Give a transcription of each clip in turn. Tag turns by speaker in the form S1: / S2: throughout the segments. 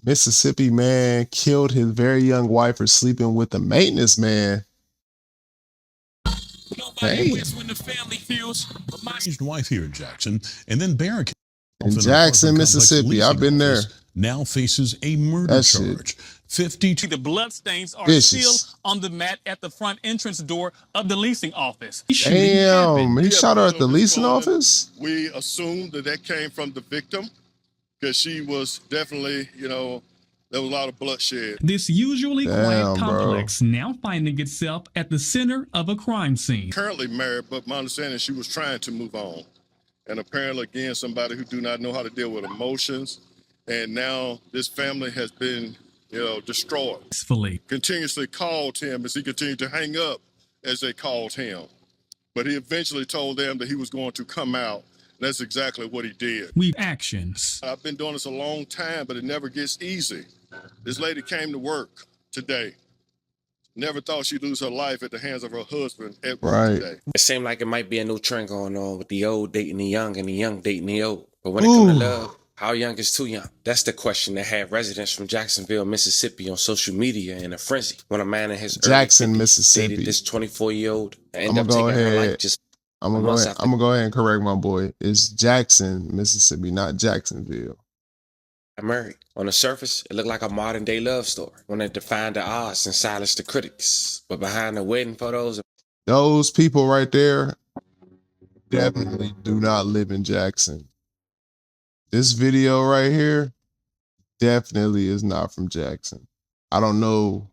S1: Mississippi man killed his very young wife for sleeping with the maintenance man. Hey.
S2: Wife here in Jackson, and then barricaded
S1: in Jackson, Mississippi. I've been there.
S2: Now faces a murder charge. 52.
S3: The bloodstains are
S1: Vicious.
S3: still on the mat at the front entrance door of the leasing office.
S1: Damn, he shot her at the leasing office?
S4: We assumed that came from the victim because she was definitely, there was a lot of bloodshed.
S3: This usually quiet complex now finding itself at the center of a crime scene.
S4: Currently married, but my understanding she was trying to move on. And apparently, again, somebody who do not know how to deal with emotions. And now this family has been, destroyed. Continuously called him as he continued to hang up as they called him. But he eventually told them that he was going to come out. And that's exactly what he did.
S3: Actions.
S4: I've been doing this a long time, but it never gets easy. This lady came to work today. Never thought she'd lose her life at the hands of her husband at work today.
S5: It seemed like it might be a new trend going on with the old dating the young and the young dating the old. But when it comes to love, how young is too young? That's the question that had residents from Jacksonville, Mississippi on social media in a frenzy. When a man in his
S1: Jackson, Mississippi
S5: dated this 24-year-old and
S1: I'm
S5: ended up taking her life
S1: just I'm gonna go ahead and correct my boy. It's Jackson, Mississippi, not Jacksonville.
S5: Married. On the surface, it looked like a modern day love story. When it defined the odds and silenced the critics. But behind the wedding photos,
S1: those people right there definitely do not live in Jackson. This video right here definitely is not from Jackson. I don't know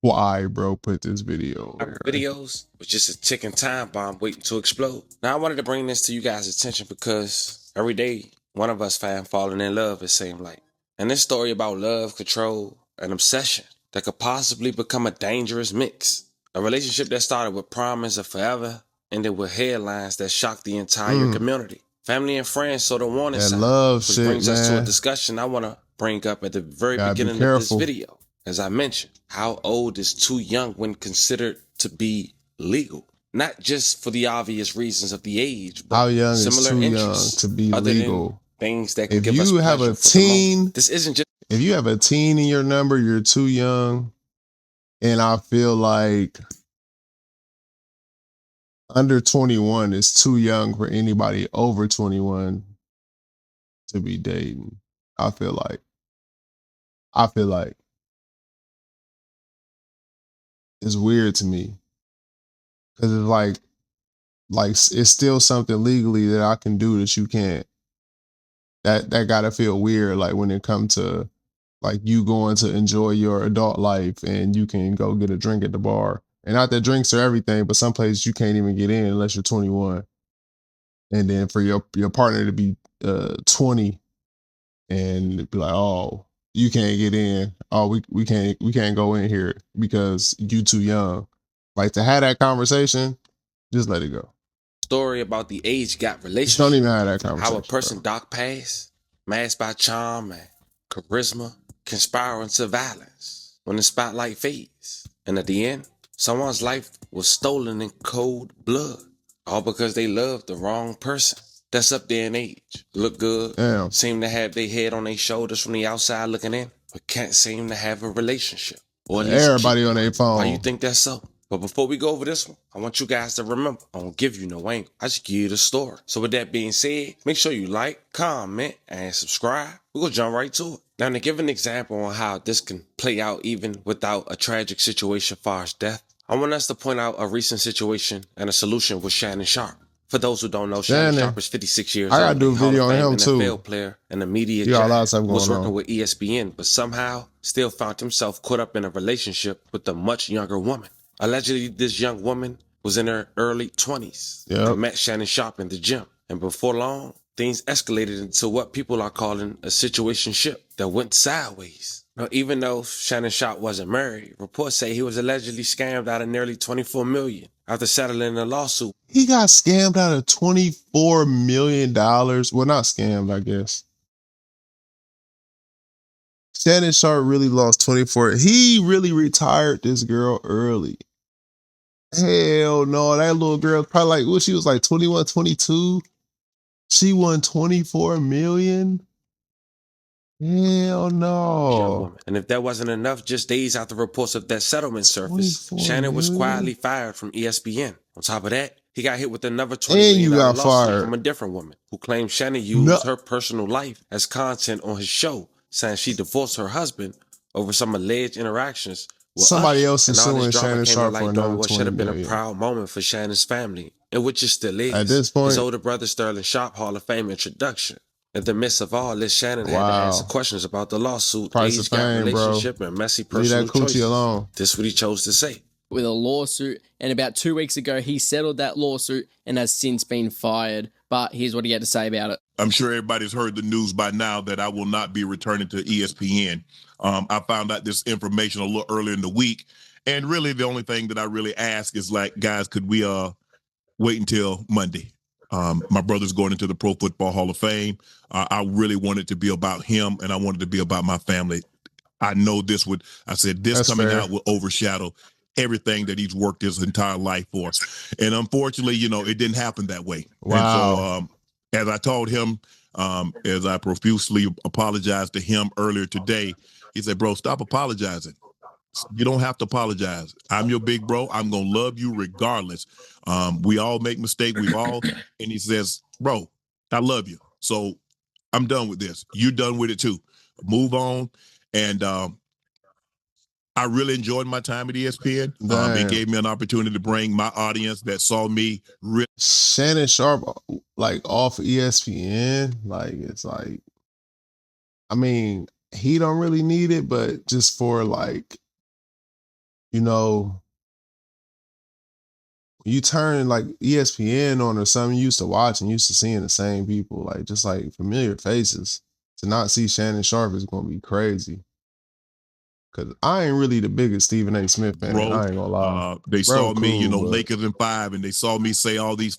S1: why bro put this video over here.
S5: Videos was just a ticking time bomb waiting to explode. Now I wanted to bring this to you guys' attention because every day one of us find falling in love, it seemed like. And this story about love, control, and obsession that could possibly become a dangerous mix. A relationship that started with promise of forever ended with headlines that shocked the entire community. Family and friends saw the warning sign, which brings us to a discussion I want to bring up at the very beginning of this video. As I mentioned, how old is too young when considered to be legal? Not just for the obvious reasons of the age, but
S1: how young
S5: similar
S1: is too young to be legal?
S5: Things that can
S1: if
S5: give us
S1: you have a teen,
S5: this isn't just.
S1: If you have a teen in your number, you're too young, and I feel like under 21 is too young for anybody over 21 to be dating. I feel like it's weird to me because it's like it's still something legally that I can do that you can't. That gotta feel weird, like when it comes to like you going to enjoy your adult life and you can go get a drink at the bar. And not that drinks are everything, but some places you can't even get in unless you're 21. And then for your partner to be 20 and be like, oh, you can't get in. Oh, we can't go in here because you too young. Like to have that conversation, just let it go.
S5: Story about the age gap relationship.
S1: Just don't even have that conversation.
S5: How a person dark past, masked by charm and charisma, conspire into violence when the spotlight fades. And at the end, someone's life was stolen in cold blood. All because they loved the wrong person. That's up there in age. Look good. Seem to have their head on their shoulders from the outside looking in. But can't seem to have a relationship. Or at least
S1: everybody on their phone.
S5: Why you think that's so? But before we go over this one, I want you guys to remember, I don't give you no angle. I just give you the story. So with that being said, make sure you like, comment, and subscribe. We're going to jump right to it. Now, to give an example on how this can play out even without a tragic situation as far as death, I want us to point out a recent situation and a solution with Shannon Sharpe. For those who don't know, Shannon Sharpe is 56 years old.
S1: I got to do a video on him too.
S5: NFL player and the media was working with ESPN, but somehow still found himself caught up in a relationship with a much younger woman. Allegedly, this young woman was in her early 20s and met Shannon Sharpe in the gym. And before long, things escalated into what people are calling a situationship that went sideways. Now, even though Shannon Sharpe wasn't married, reports say he was allegedly scammed out of nearly $24 million after settling a lawsuit.
S1: He got scammed out of $24 million. Well, not scammed, I guess. Shannon Sharpe really lost 24. He really retired this girl early. Hell no, that little girl probably like, she was like 21, 22. She won $24 million. Hell no.
S5: And if that wasn't enough, just days after reports of that settlement surfaced, Shannon was quietly fired from ESPN. On top of that, he got hit with another $20 million lawsuit from a different woman who claimed Shannon used her personal life as content on his show, saying she divorced her husband over some alleged interactions with
S1: somebody else is
S5: suing
S1: Shannon Sharpe for another
S5: what should have been
S1: million.
S5: a proud moment for Shannon's family, and which it still is.
S1: At this point,
S5: his older brother Sterling Sharpe Hall of Fame introduction. In the midst of all this, Shannon had to answer questions about the lawsuit, age gap relationship, and messy personal choices.
S1: Alone.
S5: This is what he chose to say.
S6: With a lawsuit, and about 2 weeks ago, he settled that lawsuit and has since been fired. But here's what he had to say about it.
S7: I'm sure everybody's heard the news by now that I will not be returning to ESPN. I found out this information a little earlier in the week. And really, the only thing that I really ask is, like, guys, could we wait until Monday? My brother's going into the Pro Football Hall of Fame. I really wanted to be about him, and I wanted to be about my family. I know this
S1: That's
S7: coming
S1: fair.
S7: out will overshadow everything that he's worked his entire life for. And unfortunately, it didn't happen that way.
S1: Wow.
S7: And so, as I told him, as I profusely apologized to him earlier today, he said, bro, stop apologizing. You don't have to apologize. I'm your big bro. I'm going to love you regardless. We all make mistakes. And he says, bro, I love you. So I'm done with this. You're done with it too. Move on. And I really enjoyed my time at ESPN. It gave me an opportunity to bring my audience that saw me.
S1: Shannon Sharpe, like, off ESPN, like, it's like, I mean, he don't really need it, but just for, like, you turn like ESPN on or something you used to watch and used to seeing the same people, like, just like familiar faces. To not see Shannon Sharpe is going to be crazy. Because I ain't really the biggest Stephen A. Smith fan. I ain't gonna lie.
S7: They saw me, Lakers in 5, and they saw me say all these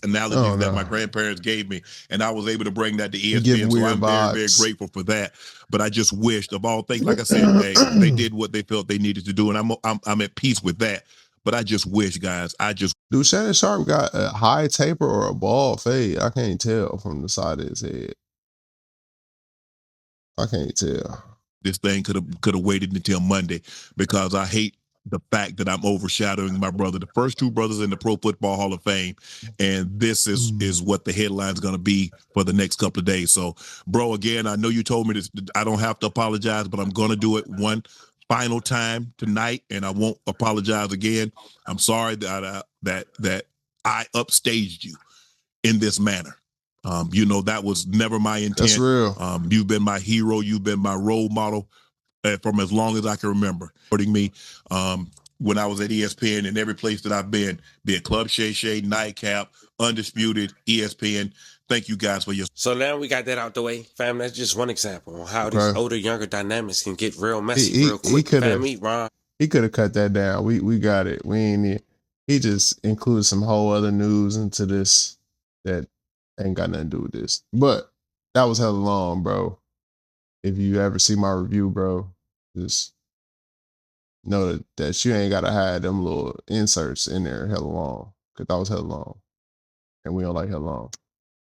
S7: analogies that my grandparents gave me, and I was able to bring that to ESPN. So I'm very, very grateful for that. But I just wished, of all things, like I said, they did what they felt they needed to do, and I'm at peace with that. But I just wish, guys,
S1: do Shannon Sharpe got a high taper or a bald fade? I can't tell from the side of his head. I can't tell.
S7: This thing could have waited until Monday, because I hate the fact that I'm overshadowing my brother, the first two brothers in the Pro Football Hall of Fame, and this is what the headline's going to be for the next couple of days. So, bro, again, I know you told me this. I don't have to apologize, but I'm going to do it one final time tonight, and I won't apologize again. I'm sorry that I upstaged you in this manner. That was never my intent.
S1: That's real.
S7: You've been my hero. You've been my role model from as long as I can remember. Supporting me when I was at ESPN and every place that I've been, be it Club Shay Shay, Nightcap, Undisputed, ESPN. Thank you guys for your.
S5: So now we got that out the way, fam. That's just one example on how these older, younger dynamics can get real messy real quick.
S1: He could have cut that down. We got it. We ain't need. He just included some whole other news into this that ain't got nothing to do with this. But that was hella long, bro. If you ever see my review, bro, just know that you ain't gotta hide them little inserts in there hella long. Cause that was hella long. And we don't like hella long.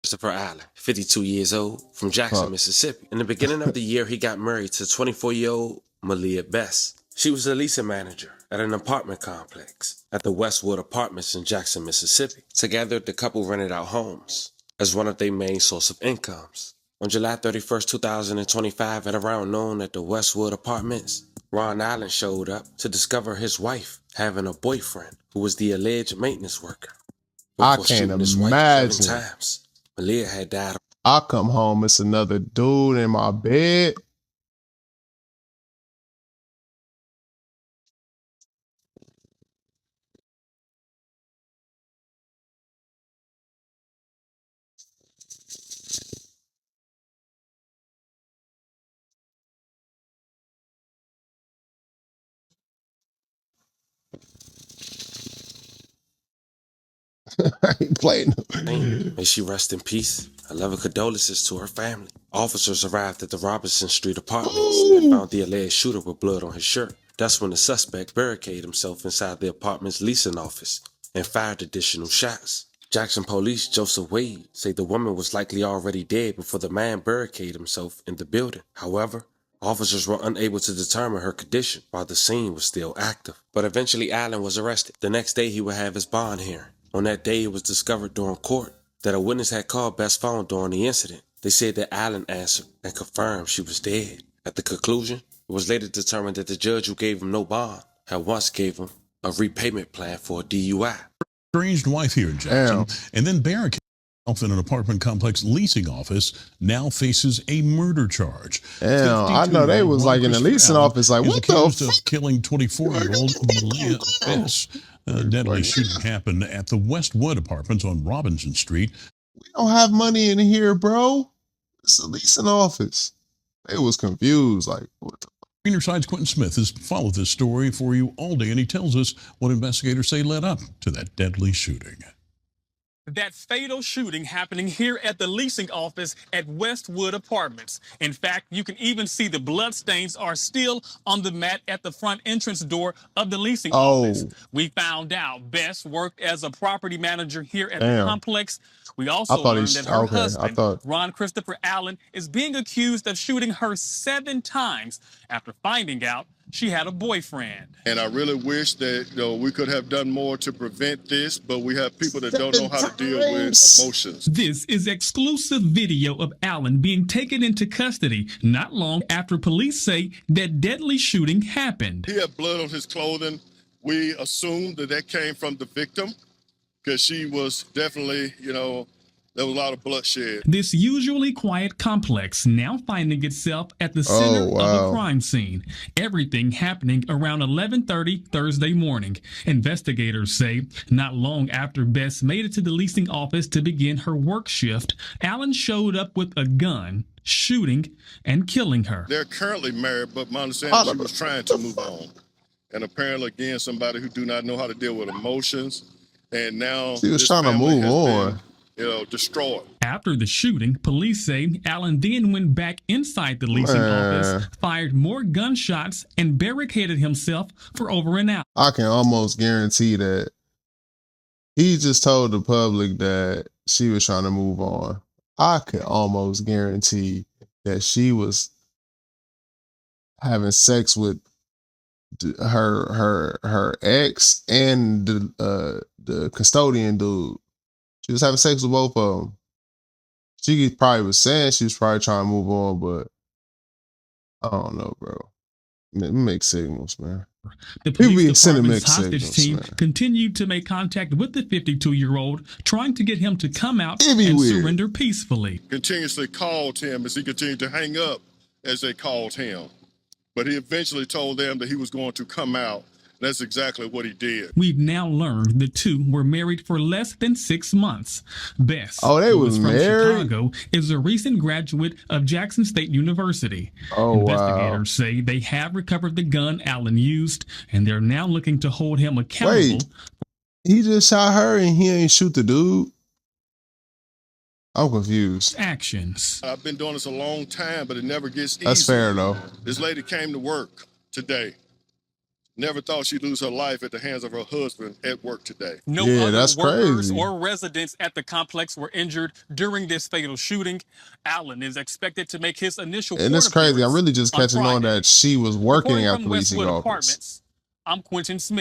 S5: Christopher Allen, 52 years old, from Jackson, Mississippi. In the beginning of the year, he got married to 24-year-old Malia Best. She was a leasing manager at an apartment complex at the Westwood Apartments in Jackson, Mississippi. Together, the couple rented out homes as one of their main source of incomes. On July 31st, 2025, at around noon at the Westwood Apartments, Ron Allen showed up to discover his wife having a boyfriend who was the alleged maintenance worker.
S1: I can't imagine.
S5: 7 times. Malia had died.
S1: I come home, it's another dude in my bed. I ain't playing.
S5: May she rest in peace. Our love and condolences to her family. Officers arrived at the Robinson Street Apartments and found the alleged shooter with blood on his shirt. That's when the suspect barricaded himself inside the apartment's leasing office and fired additional shots. Jackson police Joseph Wade say the woman was likely already dead before the man barricaded himself in the building. However, officers were unable to determine her condition while the scene was still active. But eventually Allen was arrested. The next day he would have his bond hearing. On that day it was discovered during court that a witness had called Beth's phone during the incident. They said that Allen answered and confirmed she was dead. At the conclusion, it was later determined that the judge who gave him no bond had once gave him a repayment plan for a DUI.
S2: Estranged wife here in Jackson, and then barricaded himself in an apartment complex leasing office, now faces a murder charge.
S1: I know they was like in the leasing office, like, what the fuck?
S2: Of killing 24-year-old Malia Bess. A deadly shooting happened at the Westwood Apartments on Robinson Street.
S1: We don't have money in here, bro. It's a leasing office. They was confused, like, what the
S2: Greener Side's Quentin Smith has followed this story for you all day, and he tells us what investigators say led up to that deadly shooting.
S3: That fatal shooting happening here at the leasing office at Westwood Apartments. In fact, you can even see the bloodstains are still on the mat at the front entrance door of the leasing office. We found out Bess worked as a property manager here at the complex. We also learned that her husband, Ron Christopher Allen, is being accused of shooting her 7 times after finding out she had a boyfriend.
S4: And I really wish that we could have done more to prevent this, but we have people that don't know how to deal with emotions.
S3: This is exclusive video of Allen being taken into custody not long after police say that deadly shooting happened.
S4: He had blood on his clothing. We assumed that came from the victim because she was definitely, there was a lot of bloodshed.
S3: This usually quiet complex now finding itself at the center of a crime scene. Everything happening around 11:30 Thursday morning. Investigators say not long after Bess made it to the leasing office to begin her work shift, Allen showed up with a gun, shooting and killing her.
S4: They're currently married, but my understanding is she was trying to move on. And apparently, again, somebody who do not know how to deal with emotions. And now
S1: she was trying to move on.
S4: Destroyed.
S3: After the shooting, police say Allen then went back inside the leasing office, fired more gunshots, and barricaded himself for over an hour.
S1: I can almost guarantee that he just told the public that she was trying to move on. I could almost guarantee that she was having sex with her ex and the custodian dude. She was having sex with both of them. She probably was saying she was probably trying to move on, but I don't know, bro. Mixed signals, man.
S3: The police department's hostage team continued to make contact with the 52-year-old, trying to get him to come out and surrender peacefully.
S4: Continuously called him as he continued to hang up as they called him. But he eventually told them that he was going to come out. That's exactly what he did.
S3: We've now learned the two were married for less than 6 months. Bess,
S1: they was
S3: from
S1: married?
S3: Chicago, is a recent graduate of Jackson State University. Investigators say they have recovered the gun Allen used, and they're now looking to hold him accountable.
S1: Wait, he just shot her and he ain't shoot the dude? I'm confused.
S3: Actions.
S4: I've been doing this a long time, but it never gets easy.
S1: That's fair, though.
S4: This lady came to work today. Never thought she'd lose her life at the hands of her husband at work today.
S3: No other workers or residents at the complex were injured during this fatal shooting. Allen is expected to make his initial court appearance.
S1: And it's crazy. I'm really just catching on that she was working at the leasing office.
S3: I'm Quentin Smith.